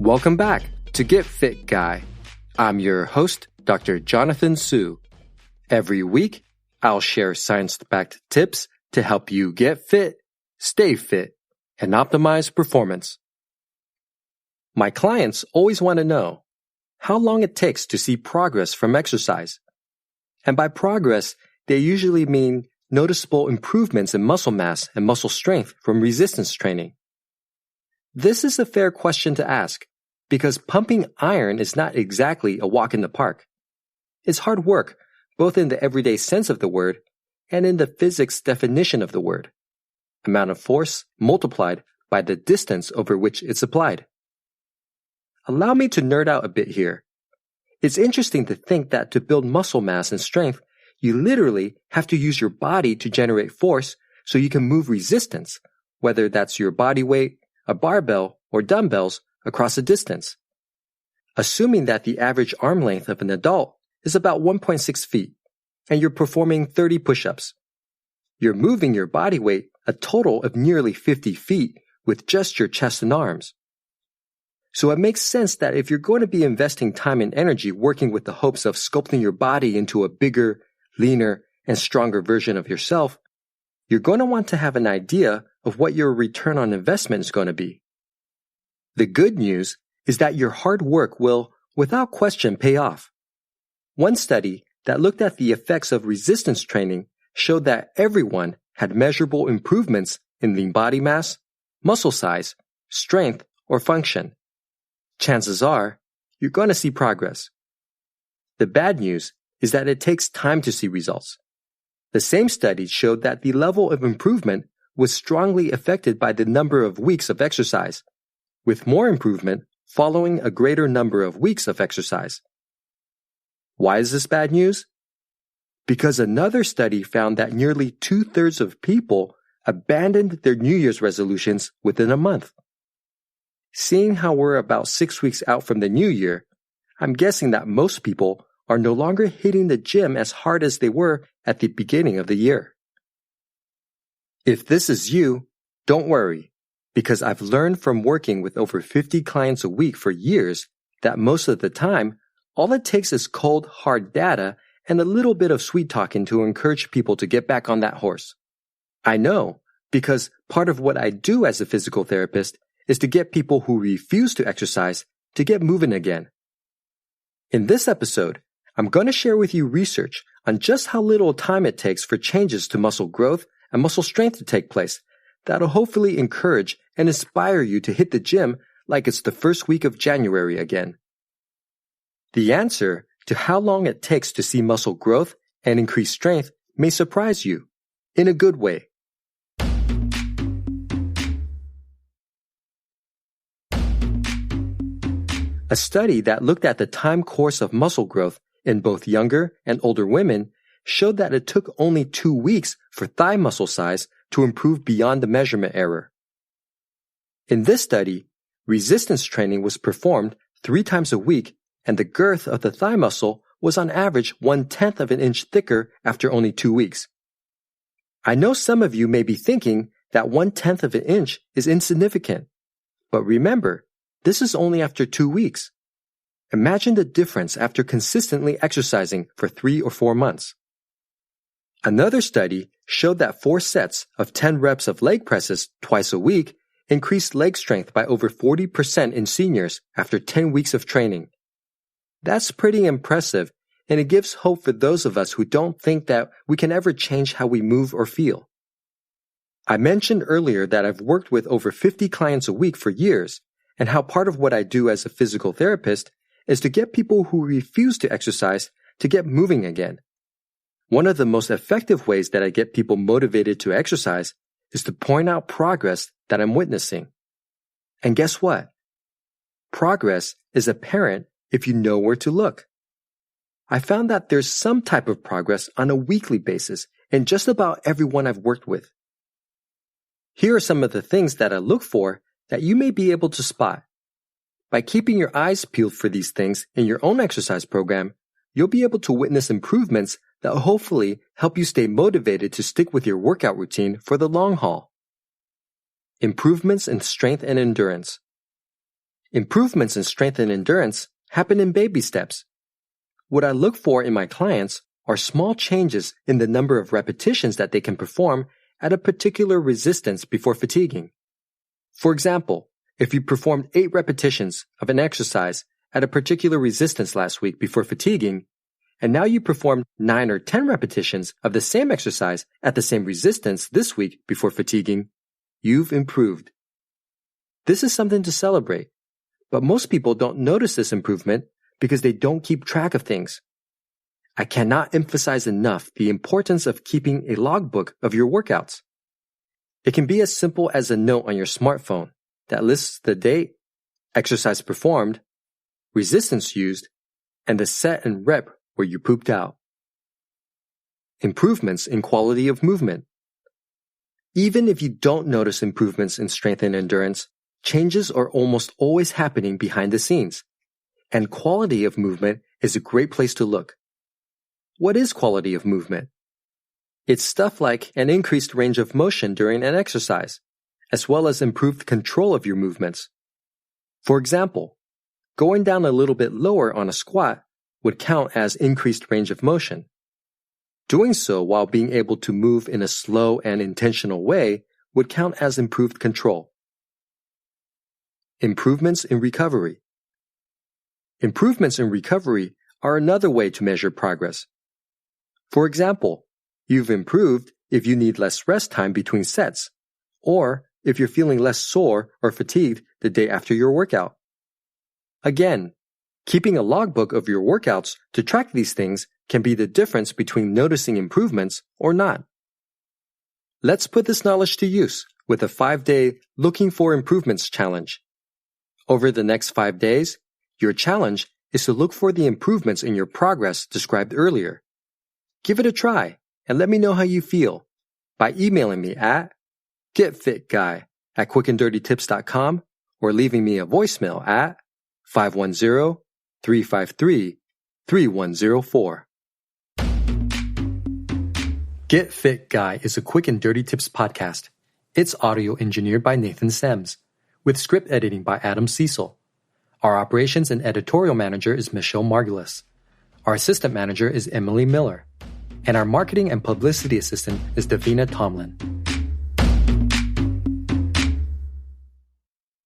Welcome back to Get Fit Guy. I'm your host, Dr. Jonathan Su. Every week, I'll share science-backed tips to help you get fit, stay fit, and optimize performance. My clients always want to know how long it takes to see progress from exercise. And by progress, they usually mean noticeable improvements in muscle mass and muscle strength from resistance training. This is a fair question to ask because pumping iron is not exactly a walk in the park. It's hard work, both in the everyday sense of the word and in the physics definition of the word. Amount of force multiplied by the distance over which it's applied. Allow me to nerd out a bit here. It's interesting to think that to build muscle mass and strength, you literally have to use your body to generate force so you can move resistance, whether that's your body weight, a barbell, or dumbbells across a distance. Assuming that the average arm length of an adult is about 1.6 feet, and you're performing 30 push-ups. You're moving your body weight a total of nearly 50 feet with just your chest and arms. So it makes sense that if you're going to be investing time and energy working with the hopes of sculpting your body into a bigger, leaner, and stronger version of yourself, you're going to want to have an idea of what your return on investment is going to be. The good news is that your hard work will, without question, pay off. One study that looked at the effects of resistance training showed that everyone had measurable improvements in lean body mass, muscle size, strength, or function. Chances are, you're going to see progress. The bad news is that it takes time to see results. The same study showed that the level of improvement was strongly affected by the number of weeks of exercise, with more improvement following a greater number of weeks of exercise. Why is this bad news? Because another study found that nearly 2/3 of people abandoned their New Year's resolutions within a month. Seeing how we're about 6 weeks out from the new year, I'm guessing that most people are no longer hitting the gym as hard as they were at the beginning of the year. If this is you, don't worry, because I've learned from working with over 50 clients a week for years that most of the time, all it takes is cold, hard data and a little bit of sweet talking to encourage people to get back on that horse. I know, because part of what I do as a physical therapist is to get people who refuse to exercise to get moving again. In this episode, I'm going to share with you research on just how little time it takes for changes to muscle growth and muscle strength to take place that'll hopefully encourage and inspire you to hit the gym like it's the first week of January again. The answer to how long it takes to see muscle growth and increase strength may surprise you, in a good way. A study that looked at the time course of muscle growth in both younger and older women showed that it took only 2 weeks for thigh muscle size to improve beyond the measurement error. In this study, resistance training was performed 3 times a week and the girth of the thigh muscle was on average 1/10 of an inch thicker after only 2 weeks. I know some of you may be thinking that 1/10 of an inch is insignificant, but remember, this is only after 2 weeks. Imagine the difference after consistently exercising for 3 or 4 months. Another study showed that 4 sets of 10 reps of leg presses twice a week increased leg strength by over 40% in seniors after 10 weeks of training. That's pretty impressive, and it gives hope for those of us who don't think that we can ever change how we move or feel. I mentioned earlier that I've worked with over 50 clients a week for years, and how part of what I do as a physical therapist is to get people who refuse to exercise to get moving again. One of the most effective ways that I get people motivated to exercise is to point out progress that I'm witnessing. And guess what? Progress is apparent if you know where to look. I found that there's some type of progress on a weekly basis in just about everyone I've worked with. Here are some of the things that I look for that you may be able to spot. By keeping your eyes peeled for these things in your own exercise program, you'll be able to witness improvements that will hopefully help you stay motivated to stick with your workout routine for the long haul. Improvements in strength and endurance. Improvements in strength and endurance happen in baby steps. What I look for in my clients are small changes in the number of repetitions that they can perform at a particular resistance before fatiguing. For example, if you performed 8 repetitions of an exercise at a particular resistance last week before fatiguing, and now you perform 9 or 10 repetitions of the same exercise at the same resistance this week before fatiguing, you've improved. This is something to celebrate, but most people don't notice this improvement because they don't keep track of things. I cannot emphasize enough the importance of keeping a logbook of your workouts. It can be as simple as a note on your smartphone that lists the date, exercise performed, resistance used, and the set and rep where you pooped out. Improvements in quality of movement. Even if you don't notice improvements in strength and endurance, changes are almost always happening behind the scenes, and quality of movement is a great place to look. What is quality of movement? It's stuff like an increased range of motion during an exercise, as well as improved control of your movements. For example, going down a little bit lower on a squat would count as increased range of motion. Doing so while being able to move in a slow and intentional way would count as improved control. Improvements in recovery. Improvements in recovery are another way to measure progress. For example, you've improved if you need less rest time between sets, or if you're feeling less sore or fatigued the day after your workout. Again, keeping a logbook of your workouts to track these things can be the difference between noticing improvements or not. Let's put this knowledge to use with a 5-day Looking for Improvements challenge. Over the next 5 days, your challenge is to look for the improvements in your progress described earlier. Give it a try and let me know how you feel by emailing me at getfitguy@quickanddirtytips.com or leaving me a voicemail at 510-353-3104. Get Fit Guy is a Quick and Dirty Tips podcast. It's audio engineered by Nathan Sems, with script editing by Adam Cecil. Our operations and editorial manager is Michelle Margulis. Our assistant manager is Emily Miller. And our marketing and publicity assistant is Davina Tomlin.